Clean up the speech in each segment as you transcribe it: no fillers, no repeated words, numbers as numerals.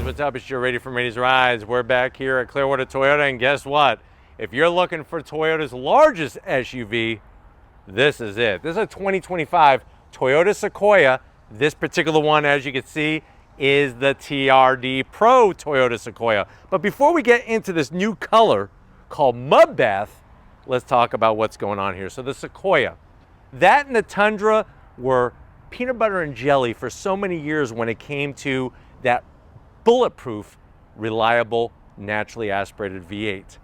fans, what's up? It's Joe ready from Rainey's Rides. We're back here at Clearwater Toyota, and guess what? If you're looking for Toyota's largest SUV, this is it. This is a 2025 Toyota Sequoia. This particular one, as you can see, is the TRD Pro Toyota Sequoia. But before we get into this new color called Mud Bath, let's talk about what's going on here. So the Sequoia, that and the Tundra were peanut butter and jelly for so many years when it came to that bulletproof, reliable, naturally aspirated V8.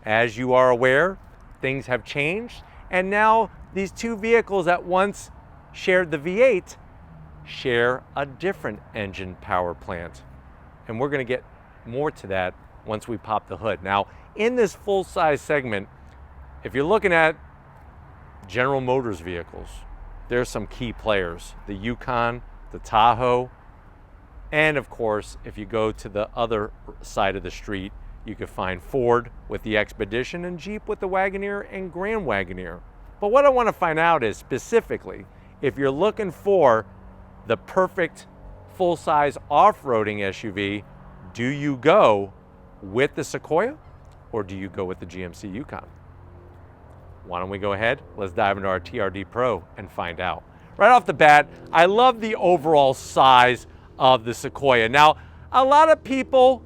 As you are aware, things have changed, and now these two vehicles that once shared the V8 share a different engine power plant. And we're gonna get more to that once we pop the hood. Now, in this full-size segment, if you're looking at General Motors vehicles, there's some key players, the Yukon, the Tahoe, and of course, if you go to the other side of the street, you can find Ford with the Expedition and Jeep with the Wagoneer and Grand Wagoneer. But what I want to find out is specifically, if you're looking for the perfect full-size off-roading SUV, do you go with the Sequoia or do you go with the GMC Yukon? Why don't we go ahead? Let's dive into our TRD Pro and find out. Right off the bat, I love the overall size of the Sequoia. Now, a lot of people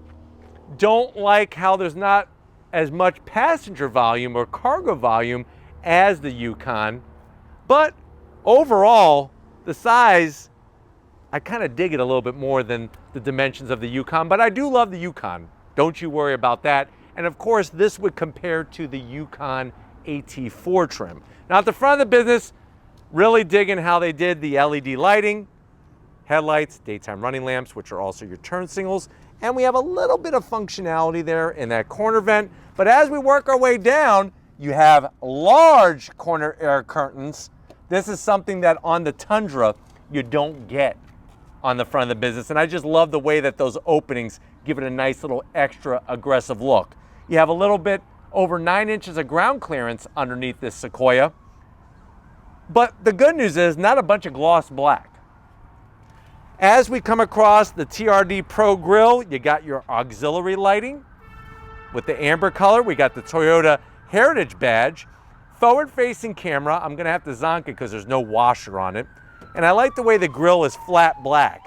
don't like how there's not as much passenger volume or cargo volume as the Yukon, but overall, the size, I kind of dig it a little bit more than the dimensions of the Yukon, but I do love the Yukon. Don't you worry about that. And of course, this would compare to the Yukon AT4 trim. Now at the front of the business, really digging how they did the LED lighting, headlights, daytime running lamps, which are also your turn signals, and we have a little bit of functionality there in that corner vent. But as we work our way down, you have large corner air curtains. This is something that on the Tundra, you don't get on the front of the business. And I just love the way that those openings give it a nice little extra aggressive look. You have a little bit over 9 inches of ground clearance underneath this Sequoia. But the good news is not a bunch of gloss black. As we come across the TRD Pro grille, you got your auxiliary lighting with the amber color. We got the Toyota Heritage badge, forward-facing camera. I'm gonna have to zonk it because there's no washer on it. And I like the way the grille is flat black.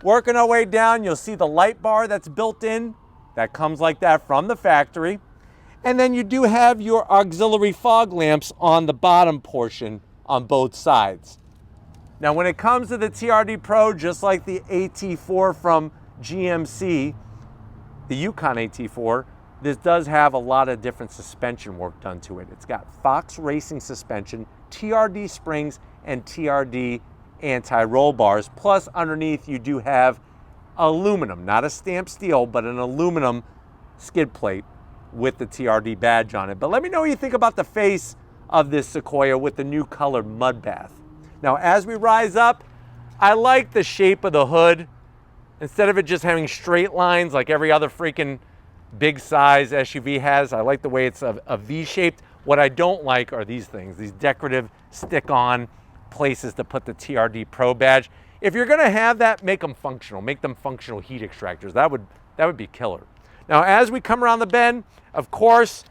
Working our way down, you'll see the light bar that's built in. That comes like that from the factory. And then you do have your auxiliary fog lamps on the bottom portion on both sides. Now, when it comes to the TRD Pro, just like the AT4 from GMC, the Yukon AT4, this does have a lot of different suspension work done to it. It's got Fox Racing suspension, TRD springs, and TRD anti-roll bars. Plus, underneath, you do have aluminum, not a stamped steel, but an aluminum skid plate with the TRD badge on it. But let me know what you think about the face of this Sequoia with the new color Mud Bath. Now, as we rise up, I like the shape of the hood. Instead of it just having straight lines like every other freaking big size SUV has, I like the way it's a V-shaped. What I don't like are these things, these decorative stick-on places to put the TRD Pro badge. If you're gonna have that, make them functional. Make them functional heat extractors. That would be killer. Now, as we come around the bend, of course,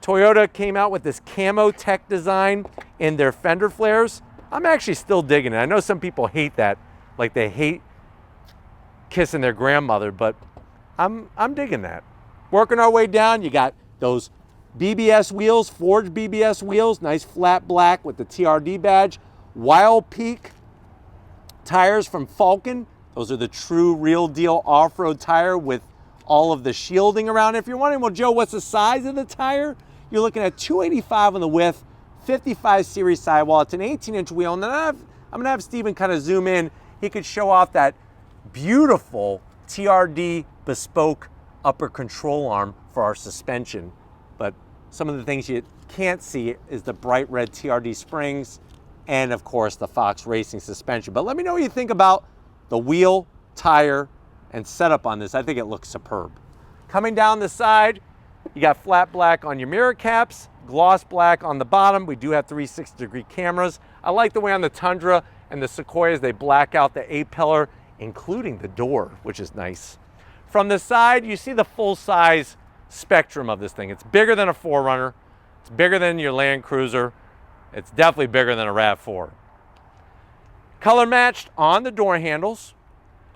Toyota came out with this camo-tech design in their fender flares. I'm actually still digging it. I know some people hate that, like they hate kissing their grandmother, but I'm digging that. Working our way down, you got those BBS wheels, forged BBS wheels, nice flat black with the TRD badge. Wild Peak tires from Falcon. Those are the true real deal off-road tire with all of the shielding around it. If you're wondering, well, Joe, what's the size of the tire? You're looking at 285 on the width, 55 series sidewall. It's an 18-inch wheel. And then I'm gonna have Steven kind of zoom in. He could show off that beautiful TRD bespoke upper control arm for our suspension. But some of the things you can't see is the bright red TRD springs and of course the Fox Racing suspension. But let me know what you think about the wheel, tire, and setup on this. I think it looks superb. Coming down the side, you got flat black on your mirror caps, gloss black on the bottom. We do have 360-degree cameras. I like the way on the Tundra and the Sequoias, they black out the A-pillar, including the door, which is nice. From the side, you see the full-size spectrum of this thing. It's bigger than a 4Runner. It's bigger than your Land Cruiser. It's definitely bigger than a RAV4. Color matched on the door handles.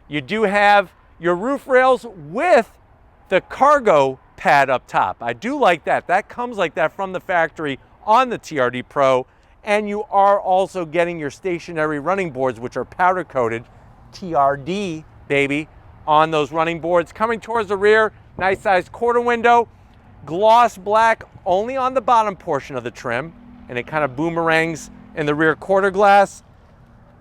You do have your roof rails with the cargo pad up top. I do like that. That comes like that from the factory on the TRD Pro. And you are also getting your stationary running boards, which are powder coated, TRD, baby, on those running boards. Coming towards the rear, nice sized quarter window, gloss black only on the bottom portion of the trim, and it kind of boomerangs in the rear quarter glass.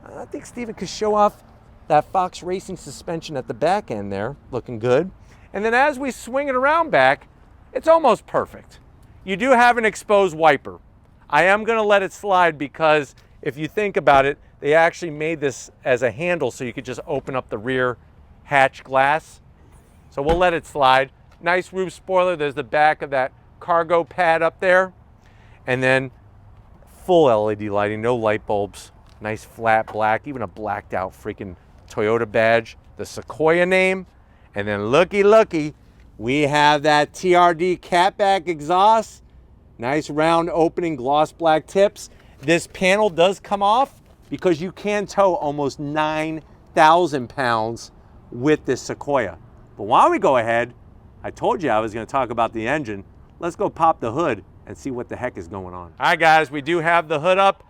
I think Steven could show off that Fox Racing suspension at the back end there, looking good. And then as we swing it around back, it's almost perfect. You do have an exposed wiper. I am gonna let it slide because if you think about it, they actually made this as a handle so you could just open up the rear hatch glass. So we'll let it slide. Nice roof spoiler. There's the back of that cargo pad up there. And then full LED lighting, no light bulbs. Nice flat black, even a blacked out freaking Toyota badge. The Sequoia name. And then looky, we have that TRD catback exhaust. Nice round opening, gloss black tips. This panel does come off because you can tow almost 9,000 pounds with this Sequoia. But why don't we go ahead, I told you I was gonna talk about the engine. Let's go pop the hood and see what the heck is going on. All right guys, we do have the hood up.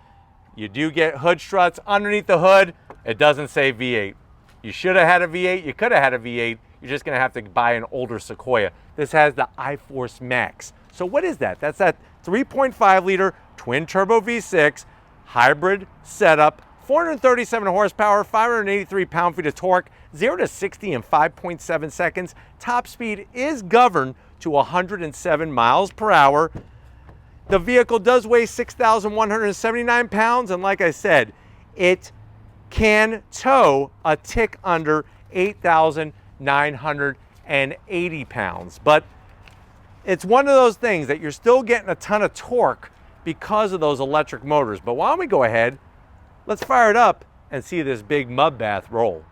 You do get hood struts underneath the hood. It doesn't say V8. You should have had a V8, you could have had a V8. You're just gonna have to buy an older Sequoia. This has the iForce Max. So what is that? That's that 3.5 liter twin turbo V6 hybrid setup, 437 horsepower, 583 pound-feet of torque, 0 to 60 in 5.7 seconds. Top speed is governed to 107 miles per hour. The vehicle does weigh 6,179 pounds, and like I said, it can tow a tick under 8,980 pounds. But it's one of those things that you're still getting a ton of torque because of those electric motors. But why don't we go ahead, let's fire it up and see this big mud bath roll.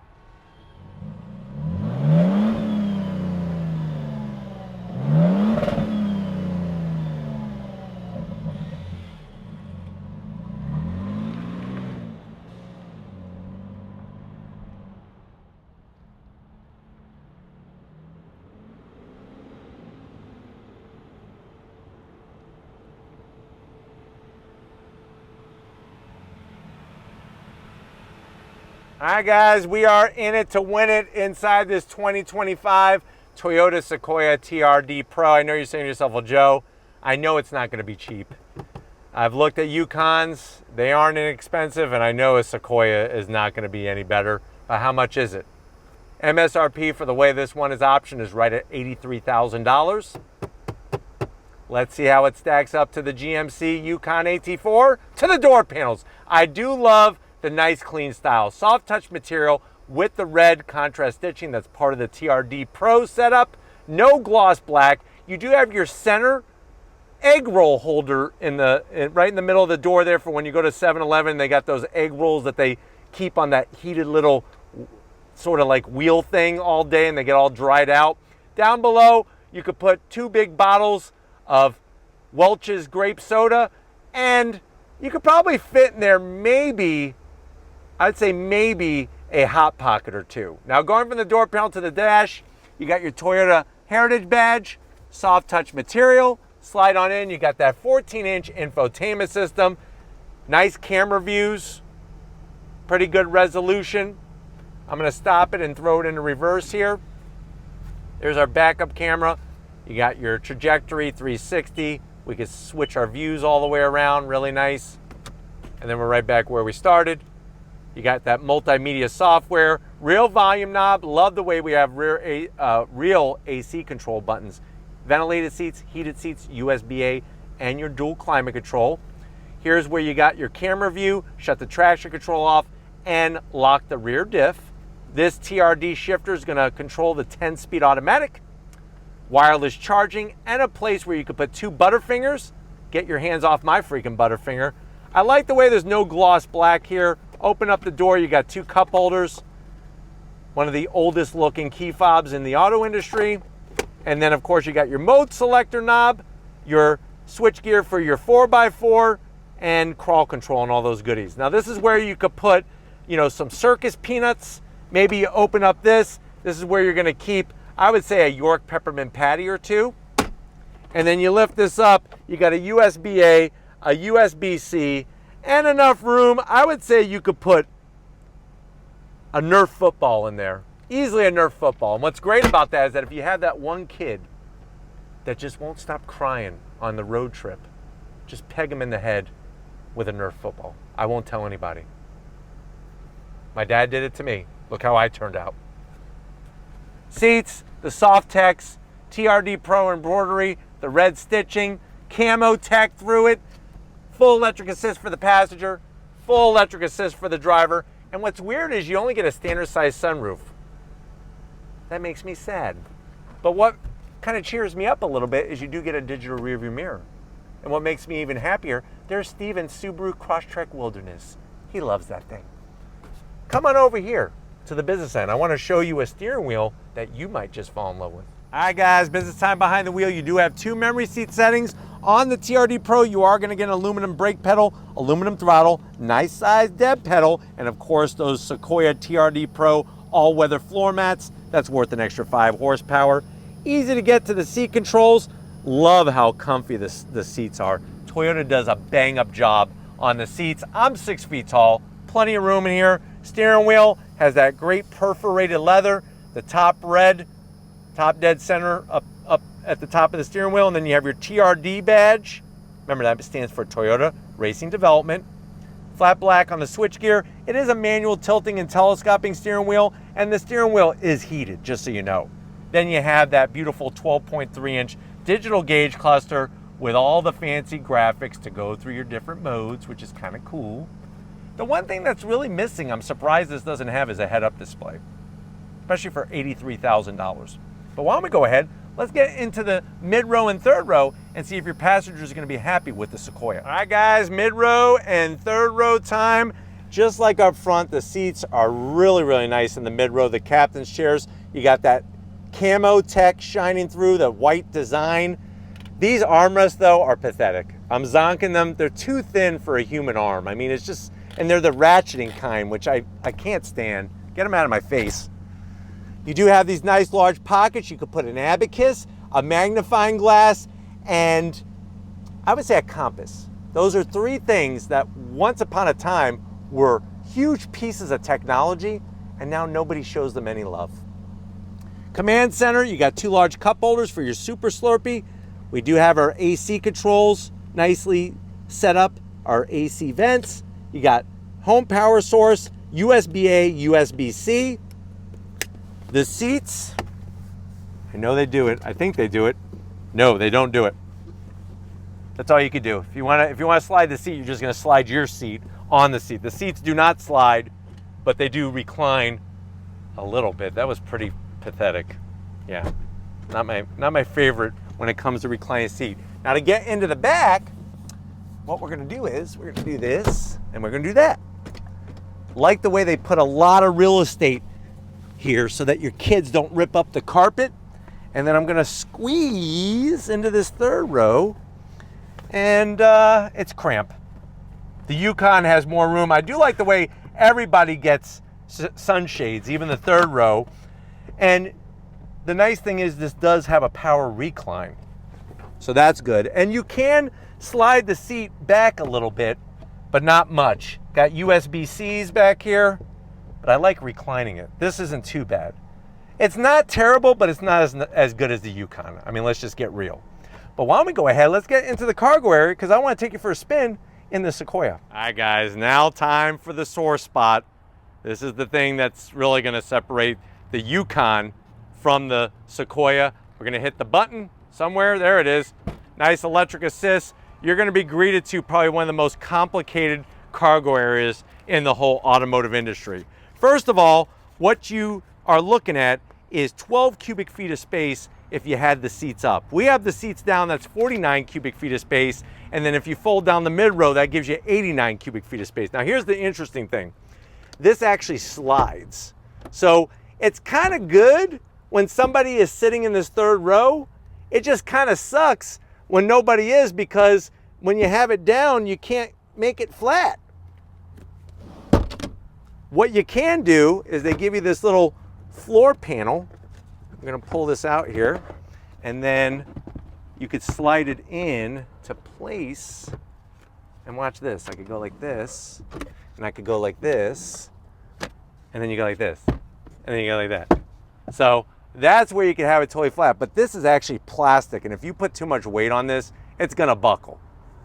All right, guys, we are in it to win it inside this 2025 Toyota Sequoia TRD Pro. I know you're saying to yourself, well, Joe, I know it's not going to be cheap. I've looked at Yukons. They aren't inexpensive, and I know a Sequoia is not going to be any better. How much is it? MSRP for the way this one is optioned is right at $83,000. Let's see how it stacks up to the GMC Yukon AT4. To the door panels. I do love the nice clean style. Soft touch material with the red contrast stitching that's part of the TRD Pro setup. No gloss black. You do have your center egg roll holder right in the middle of the door there for when you go to 7-Eleven. They got those egg rolls that they keep on that heated little sort of like wheel thing all day and they get all dried out. Down below, you could put 2 big bottles of Welch's grape soda, and you could probably fit in there maybe, I'd say maybe a hot pocket or 2. Now going from the door panel to the dash, you got your Toyota Heritage badge, soft touch material. Slide on in, you got that 14-inch infotainment system, nice camera views, pretty good resolution. I'm gonna stop it and throw it into reverse here. There's our backup camera. You got your trajectory 360. We could switch our views all the way around, really nice. And then we're right back where we started. You got that multimedia software, real volume knob. Love the way we have real AC control buttons. Ventilated seats, heated seats, USB-A, and your dual climate control. Here's where you got your camera view, shut the traction control off, and lock the rear diff. This TRD shifter is gonna control the 10-speed automatic, wireless charging, and a place where you could put 2 Butterfingers. Get your hands off my freaking Butterfinger. I like the way there's no gloss black here. Open up the door, you got 2 cup holders. one of the oldest looking key fobs in the auto industry. And then of course you got your mode selector knob, your switch gear for your 4x4, and crawl control and all those goodies. Now this is where you could put, you know, some circus peanuts. Maybe you open up this. This is where you're gonna keep, I would say, a York peppermint patty or two. And then you lift this up, you got a USB-A, a USB-C, and enough room. I would say you could put a Nerf football in there. Easily a Nerf football. And what's great about that is that if you have that one kid that just won't stop crying on the road trip, just peg him in the head with a Nerf football. I won't tell anybody. My dad did it to me. Look how I turned out. Seats, the soft-tex TRD Pro embroidery, the red stitching, camo-tech through it, full electric assist for the passenger, full electric assist for the driver. And what's weird is you only get a standard size sunroof. That makes me sad. But what kind of cheers me up a little bit is you do get a digital rearview mirror. And what makes me even happier, there's Steven's Subaru Crosstrek Wilderness. He loves that thing. Come on over here to the business end. I want to show you a steering wheel that you might just fall in love with. All right guys, business time behind the wheel. You do have 2 memory seat settings. On the TRD Pro, you are going to get an aluminum brake pedal, aluminum throttle, nice size dead pedal, and of course those Sequoia TRD Pro all-weather floor mats. That's worth an extra 5 horsepower. Easy to get to the seat controls. Love how comfy the seats are. Toyota does a bang-up job on the seats. I'm 6 feet tall, plenty of room in here. Steering wheel has that great perforated leather. The top red, top dead center up at the top of the steering wheel, and then you have your TRD badge. Remember that stands for Toyota Racing Development. Flat black on the switchgear. It is a manual tilting and telescoping steering wheel, and the steering wheel is heated, just so you know. Then you have that beautiful 12.3-inch digital gauge cluster with all the fancy graphics to go through your different modes, which is kind of cool. The one thing that's really missing, I'm surprised this doesn't have, is a head-up display, especially for $83,000. But why don't we go ahead, let's get into the mid-row and third row and see if your passengers are gonna be happy with the Sequoia. All right guys, mid-row and third row time. Just like up front, the seats are really, really nice in the mid-row. The captain's chairs, you got that camo-tech shining through, the white design. These armrests though are pathetic. I'm zonking them, they're too thin for a human arm. I mean, it's just, and they're the ratcheting kind, which I can't stand. Get them out of my face. You do have these nice large pockets. You could put an abacus, a magnifying glass, and I would say a compass. Those are 3 things that once upon a time were huge pieces of technology, and now nobody shows them any love. Command center, you got 2 large cup holders for your Super Slurpee. We do have our AC controls nicely set up, our AC vents. You got home power source, USB-A, USB-C. The seats, I know they do it. I think they do it. No, they don't do it. That's all you could do. If you want to slide the seat, you're just going to slide your seat on the seat. The seats do not slide, but they do recline a little bit. That was pretty pathetic. Yeah, not my favorite when it comes to reclining seat. Now to get into the back, what we're going to do is we're going to do this and we're going to do that. Like the way they put a lot of real estate here so that your kids don't rip up the carpet. And then I'm gonna squeeze into this third row, and it's cramped. The Yukon has more room. I do like the way everybody gets sunshades, even the third row. And the nice thing is this does have a power recline, so that's good. And you can slide the seat back a little bit, but not much. Got USB-Cs back here, but I like reclining it. This isn't too bad. It's not terrible, but it's not as good as the Yukon. I mean, let's just get real. But why don't we go ahead, let's get into the cargo area, because I want to take you for a spin in the Sequoia. All right, guys, now time for the sore spot. This is the thing that's really going to separate the Yukon from the Sequoia. We're going to hit the button somewhere. There it is. Nice electric assist. You're going to be greeted to probably one of the most complicated cargo areas in the whole automotive industry. First of all, what you are looking at is 12 cubic feet of space if you had the seats up. We have the seats down, that's 49 cubic feet of space, and then if you fold down the mid row, that gives you 89 cubic feet of space. Now here's the interesting thing. This actually slides. So It's kind of good when somebody is sitting in this third row. It just kind of sucks when nobody is, because when you have it down, you can't make it flat. What you can do is they give you this little floor panel. I'm gonna pull this out here, and then you could slide it in to place, and watch this. I could go like this, and I could go like this, and then you go like this, and then you go like that. So that's where you can have it totally flat, but this is actually plastic, and if you put too much weight on this, it's gonna buckle.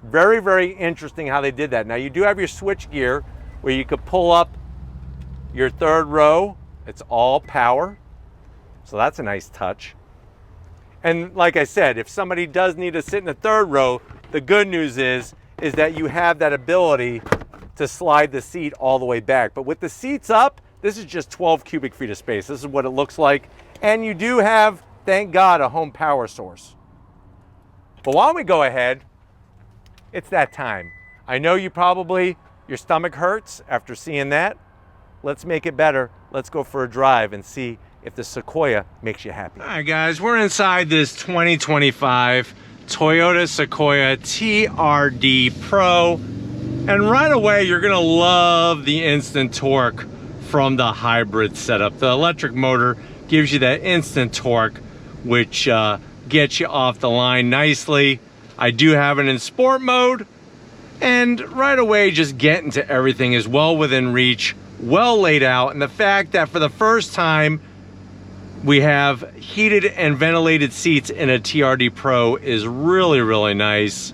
Very, very interesting how they did that. Now you do have your switch gear where you could pull up your third row. It's all power, so that's a nice touch. And like I said, if somebody does need to sit in the third row, the good news is that you have that ability to slide the seat all the way back. But with the seats up, this is just 12 cubic feet of space. This is what it looks like. And you do have, thank God, a home power source. But why don't we go ahead? It's that time. I know your stomach hurts after seeing that. Let's make it better. Let's go for a drive and see if the Sequoia makes you happy. All right, guys, we're inside this 2025 Toyota Sequoia TRD Pro. And right away, you're gonna love the instant torque from the hybrid setup. The electric motor gives you that instant torque, which gets you off the line nicely. I do have it in sport mode, and right away, just getting to everything is well within reach, well laid out. And the fact that for the first time, we have heated and ventilated seats in a TRD Pro is really, really nice.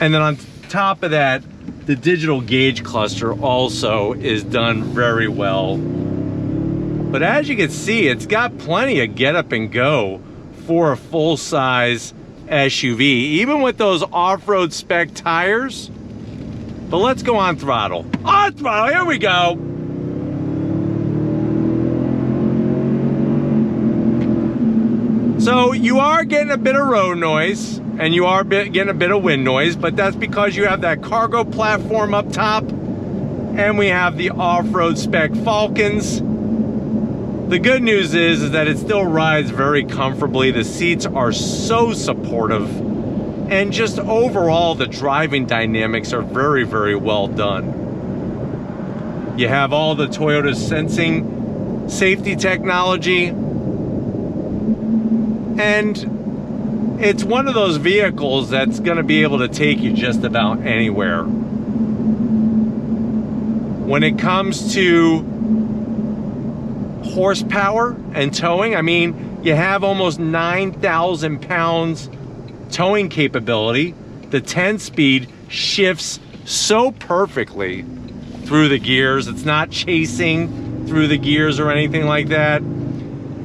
And then on top of that, the digital gauge cluster also is done very well. But as you can see, it's got plenty of get up and go for a full-size SUV, even with those off-road spec tires. But let's go on throttle. On throttle, here we go. So you are getting a bit of road noise, and you are getting a bit of wind noise, but that's because you have that cargo platform up top, and we have the off-road spec Falcons. The good news is that it still rides very comfortably. The seats are so supportive, and just overall the driving dynamics are very, very well done. You have all the Toyota sensing safety technology, and it's one of those vehicles that's going to be able to take you just about anywhere. When it comes to horsepower and towing, I mean, you have almost 9,000 pounds towing capability. The 10-speed shifts so perfectly through the gears. It's not chasing through the gears or anything like that.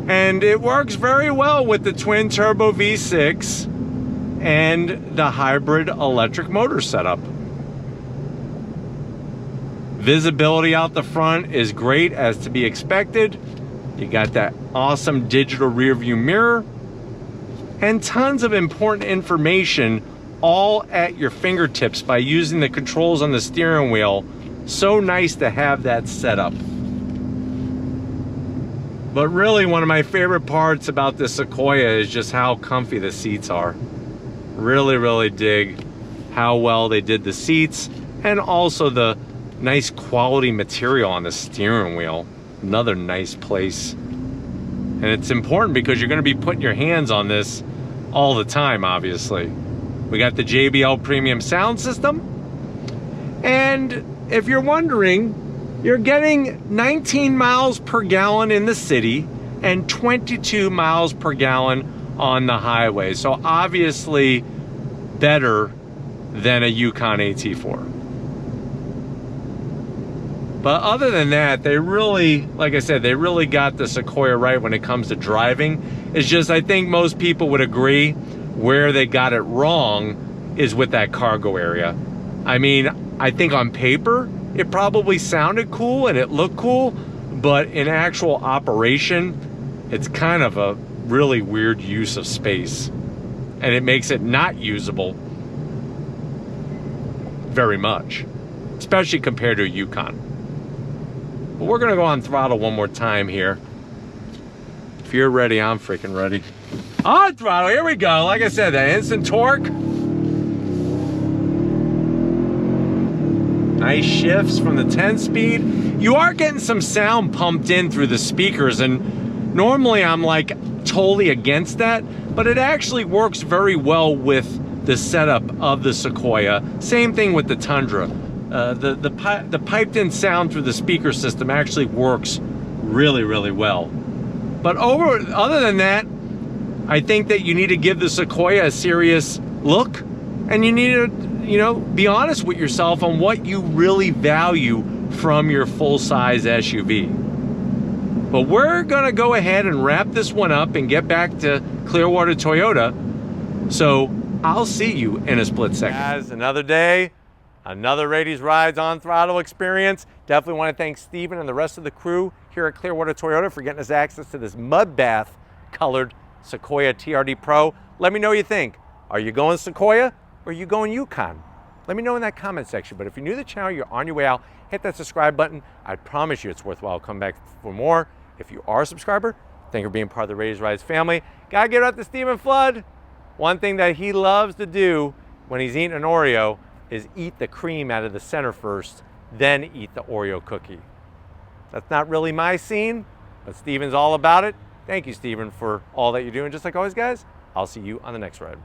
And it works very well with the twin turbo V6 and the hybrid electric motor setup. Visibility out the front is great, as to be expected. You got that awesome digital rear view mirror and tons of important information all at your fingertips by using the controls on the steering wheel. So nice to have that setup. But really, one of my favorite parts about the Sequoia is just how comfy the seats are. Really, really dig how well they did the seats, and also the nice quality material on the steering wheel. Another nice place. And it's important because you're going to be putting your hands on this all the time, obviously. We got the JBL premium sound system. And if you're wondering, you're getting 19 miles per gallon in the city and 22 miles per gallon on the highway. So obviously better than a Yukon AT4. But other than that, they really, like I said, they really got the Sequoia right when it comes to driving. It's just, I think most people would agree where they got it wrong is with that cargo area. I mean, I think on paper, it probably sounded cool and it looked cool, but in actual operation, it's kind of a really weird use of space. And it makes it not usable very much, especially compared to a Yukon. But we're gonna go on throttle one more time here If you're ready, I'm freaking ready. On throttle, here we go. Like I said, that instant torque. Nice shifts from the 10-speed. You are getting some sound pumped in through the speakers, and normally I'm like totally against that, but it actually works very well with the setup of the Sequoia. Same thing with the Tundra. The piped in sound through the speaker system actually works really, really well. But other than that, I think that you need to give the Sequoia a serious look, and you need to, you know, be honest with yourself on what you really value from your full-size SUV. But we're gonna go ahead and wrap this one up and get back to Clearwater Toyota. So I'll see you in a split second. Guys, another day, another Ladies Rides on Throttle experience. Definitely want to thank Steven and the rest of the crew here at Clearwater Toyota for getting us access to this mud bath colored Sequoia TRD Pro. Let me know what you think. Are you going Sequoia or are you going Yukon? Let me know in that comment section. But if you're new to the channel, you're on your way out, hit that subscribe button. I promise you it's worthwhile. Come back for more. If you are a subscriber, thank you for being part of the Ladies Rides family. Gotta give it up to Stephen Flood. One thing that he loves to do when he's eating an Oreo is eat the cream out of the center first, then eat the Oreo cookie. That's not really my scene, but Steven's all about it. Thank you, Steven, for all that you're doing. Just like always, guys, I'll see you on the next ride.